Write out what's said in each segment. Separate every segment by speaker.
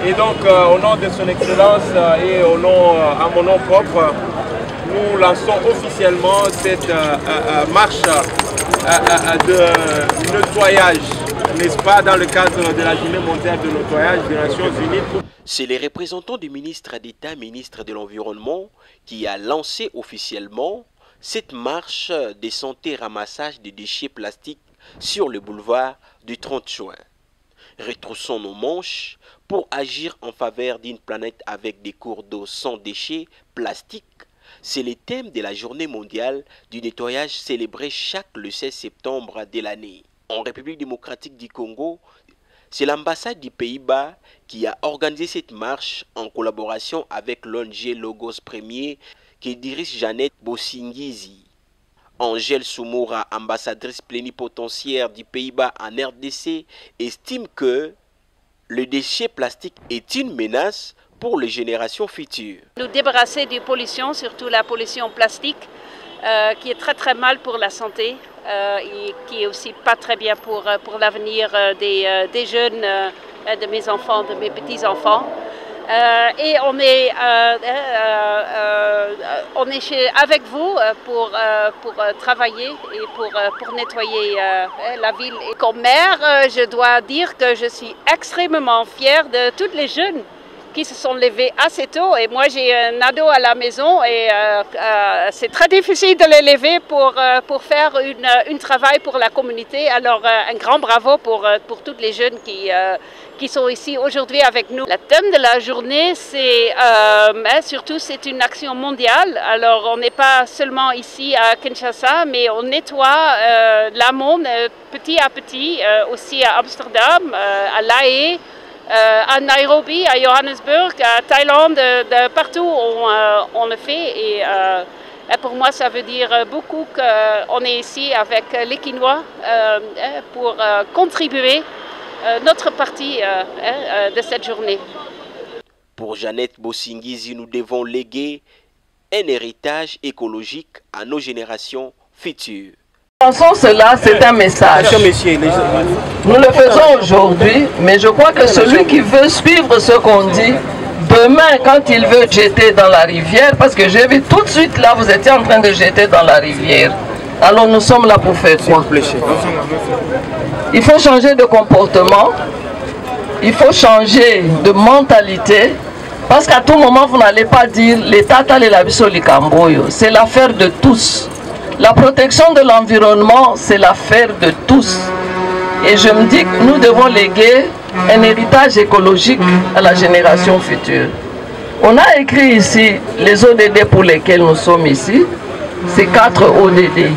Speaker 1: Et donc, au nom de son Excellence et au nom, à mon nom propre, nous lançons officiellement cette marche de nettoyage, n'est-ce pas, dans le cadre de la journée mondiale de nettoyage des Nations Unies.
Speaker 2: C'est les représentants du ministre d'État, ministre de l'Environnement, qui a lancé officiellement cette marche de santé ramassage des déchets plastiques sur le boulevard du 30 juin. Retroussons nos manches pour agir en faveur d'une planète avec des cours d'eau sans déchets plastiques. C'est le thème de la journée mondiale du nettoyage célébrée le 16 septembre de l'année. En République démocratique du Congo, c'est l'ambassade du Pays-Bas qui a organisé cette marche en collaboration avec l'ONG Logos Premier qui dirige Jeannette Bosingizi. Angèle Soumoura, ambassadrice plénipotentiaire du Pays-Bas en RDC, estime que le déchet plastique est une menace pour les générations futures.
Speaker 3: Nous débarrasser des pollutions, surtout la pollution plastique, qui est très mal pour la santé et qui est aussi pas très bien pour l'avenir des jeunes, de mes enfants, de mes petits-enfants. Et on est avec vous pour travailler et pour nettoyer la ville. Et comme maire, je dois dire que je suis extrêmement fière de tous les jeunes qui se sont levés assez tôt. Et moi, j'ai un ado à la maison et c'est très difficile de les lever pour faire un travail pour la communauté. Alors, un grand bravo pour tous les jeunes qui sont ici aujourd'hui avec nous. Le thème de la journée, c'est surtout c'est une action mondiale. Alors, on n'est pas seulement ici à Kinshasa, mais on nettoie l'amont petit à petit, aussi à Amsterdam, à La Haye, à Nairobi, à Johannesburg, à Thaïlande, partout on le fait. Et pour moi, ça veut dire beaucoup qu'on est ici avec les Kinois pour contribuer notre partie de cette journée.
Speaker 2: Pour Jeannette Bosingizi, nous devons léguer un héritage écologique à nos générations futures.
Speaker 4: Pensons cela, c'est un message. Nous le faisons aujourd'hui, mais je crois que celui qui veut suivre ce qu'on dit, demain, quand il veut jeter dans la rivière, parce que j'ai vu tout de suite là, vous étiez en train de jeter dans la rivière. Alors nous sommes là pour faire quoi? Il faut changer de comportement, il faut changer de mentalité, parce qu'à tout moment, vous n'allez pas dire l'État et la Bissoli-Camboyo. C'est l'affaire de tous. La protection de l'environnement, c'est l'affaire de tous. Et je me dis que nous devons léguer un héritage écologique à la génération future. On a écrit ici les ODD pour lesquels nous sommes ici. C'est 4 ODD.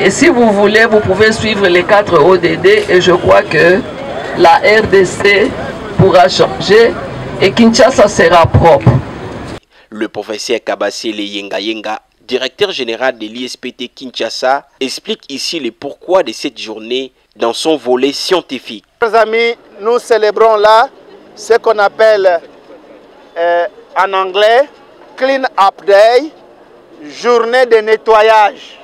Speaker 4: Et si vous voulez, vous pouvez suivre les 4 ODD et je crois que la RDC pourra changer et Kinshasa sera propre.
Speaker 2: Le professeur Kabasele Yenga, directeur général de l'ISPT Kinshasa, explique ici le pourquoi de cette journée dans son volet scientifique.
Speaker 5: Chers amis, nous célébrons là ce qu'on appelle en anglais Clean Up Day, journée de nettoyage.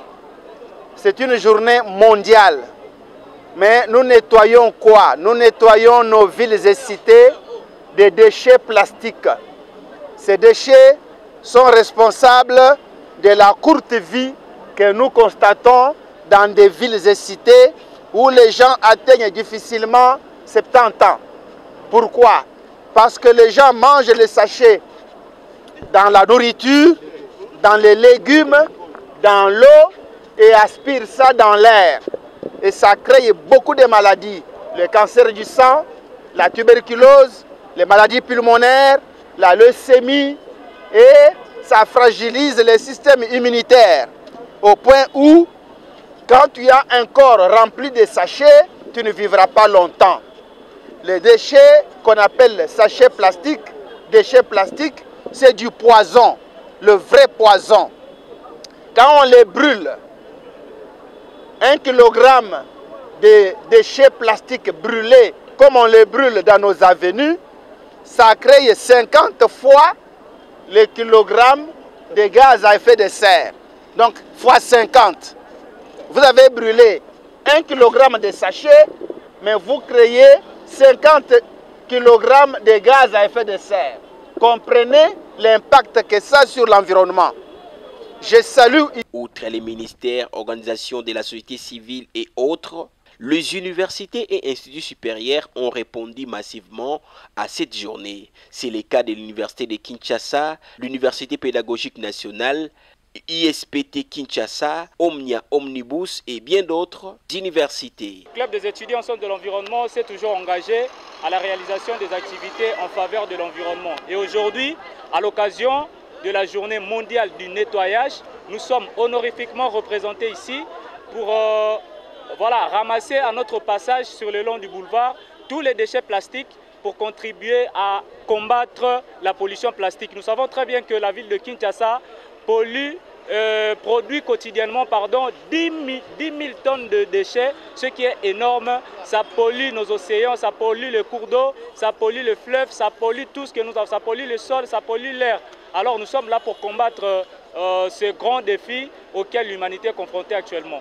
Speaker 5: C'est une journée mondiale. Mais nous nettoyons quoi? Nous nettoyons nos villes et cités des déchets plastiques. Ces déchets sont responsables de la courte vie que nous constatons dans des villes et cités où les gens atteignent difficilement 70 ans. Pourquoi? Parce que les gens mangent les sachets dans la nourriture, dans les légumes, dans l'eau et aspirent ça dans l'air. Et ça crée beaucoup de maladies. Le cancer du sang, la tuberculose, les maladies pulmonaires, la leucémie et ça fragilise le système immunitaire au point où, quand tu as un corps rempli de sachets, tu ne vivras pas longtemps. Les déchets qu'on appelle sachets plastiques, déchets plastiques, c'est du poison, le vrai poison. Quand on les brûle, 1 kilogramme de déchets plastiques brûlés, comme on les brûle dans nos avenues, ça crée 50 fois les kilogrammes de gaz à effet de serre. Donc, fois 50. Vous avez brûlé 1 kilogramme de sachets, mais vous créez 50 kg de gaz à effet de serre. Comprenez l'impact que ça a sur l'environnement. Je salue.
Speaker 2: Outre les ministères, organisations de la société civile et autres, les universités et instituts supérieurs ont répondu massivement à cette journée. C'est le cas de l'université de Kinshasa, l'université pédagogique nationale, ISPT Kinshasa, Omnia Omnibus et bien d'autres universités.
Speaker 6: Le club des étudiants en sciences de l'environnement s'est toujours engagé à la réalisation des activités en faveur de l'environnement. Et aujourd'hui, à l'occasion de la journée mondiale du nettoyage, nous sommes honorifiquement représentés ici pour ramasser à notre passage sur le long du boulevard tous les déchets plastiques pour contribuer à combattre la pollution plastique. Nous savons très bien que la ville de Kinshasa produit quotidiennement 10 000 tonnes de déchets, ce qui est énorme. Ça pollue nos océans, ça pollue le cours d'eau, ça pollue le fleuve, ça pollue tout ce que nous avons, ça pollue le sol, ça pollue l'air. Alors nous sommes là pour combattre ce grand défi auquel l'humanité est confrontée actuellement.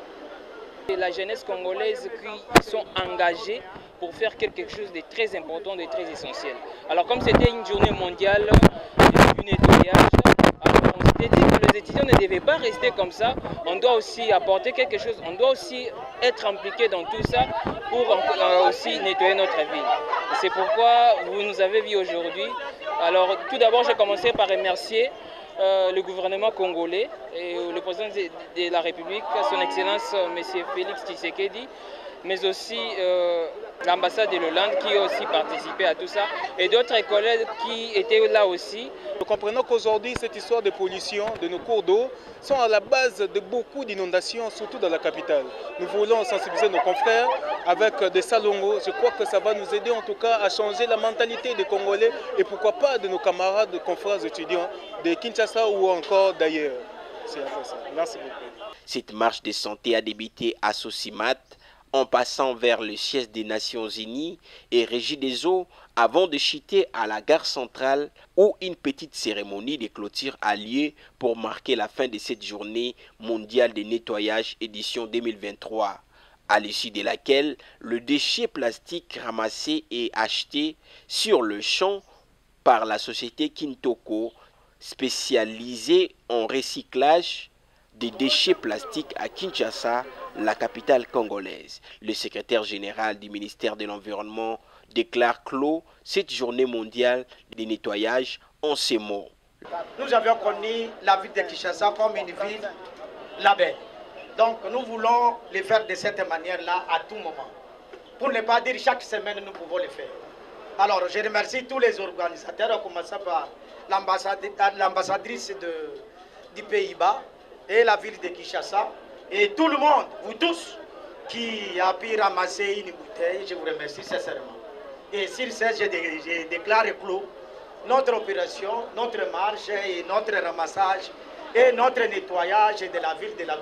Speaker 7: La jeunesse congolaise qui sont engagés pour faire quelque chose de très important, de très essentiel. Alors comme c'était une journée mondiale du nettoyage, on s'était dit que les étudiants ne devaient pas rester comme ça, on doit aussi apporter quelque chose, on doit aussi être impliqué dans tout ça pour aussi nettoyer notre ville. C'est pourquoi vous nous avez vus aujourd'hui. Alors tout d'abord, j'ai commencé par remercier le gouvernement congolais et le président de la République, son Excellence M. Félix Tshisekedi, mais aussi l'ambassade de l'Hollande qui a aussi participé à tout ça et d'autres collègues qui étaient là aussi.
Speaker 8: Nous comprenons qu'aujourd'hui, cette histoire de pollution de nos cours d'eau sont à la base de beaucoup d'inondations, surtout dans la capitale. Nous voulons sensibiliser nos confrères avec des salongos. Je crois que ça va nous aider en tout cas à changer la mentalité des Congolais et pourquoi pas de nos camarades, de confrères étudiants de Kinshasa ou encore d'ailleurs. C'est ça. Merci beaucoup.
Speaker 2: Cette marche de santé a débuté à Sosimat, en passant vers le siège des Nations Unies et Régie des eaux avant de chuter à la gare centrale où une petite cérémonie de clôture a lieu pour marquer la fin de cette journée mondiale de nettoyage édition 2023, à l'issue de laquelle le déchet plastique ramassé et acheté sur le champ par la société Kintoko spécialisée en recyclage des déchets plastiques à Kinshasa, la capitale congolaise. Le secrétaire général du ministère de l'Environnement déclare clos cette journée mondiale de nettoyage en ces mots.
Speaker 9: Nous avions connu la ville de Kinshasa comme une ville label. Donc nous voulons le faire de cette manière-là à tout moment. Pour ne pas dire chaque semaine, nous pouvons le faire. Alors je remercie tous les organisateurs, en commençant par l'ambassadrice du Pays-Bas et la ville de Kinshasa, et tout le monde, vous tous, qui a pu ramasser une bouteille, je vous remercie sincèrement. Et sur ce, je déclare clos notre opération, notre marche et notre ramassage et notre nettoyage de la ville de la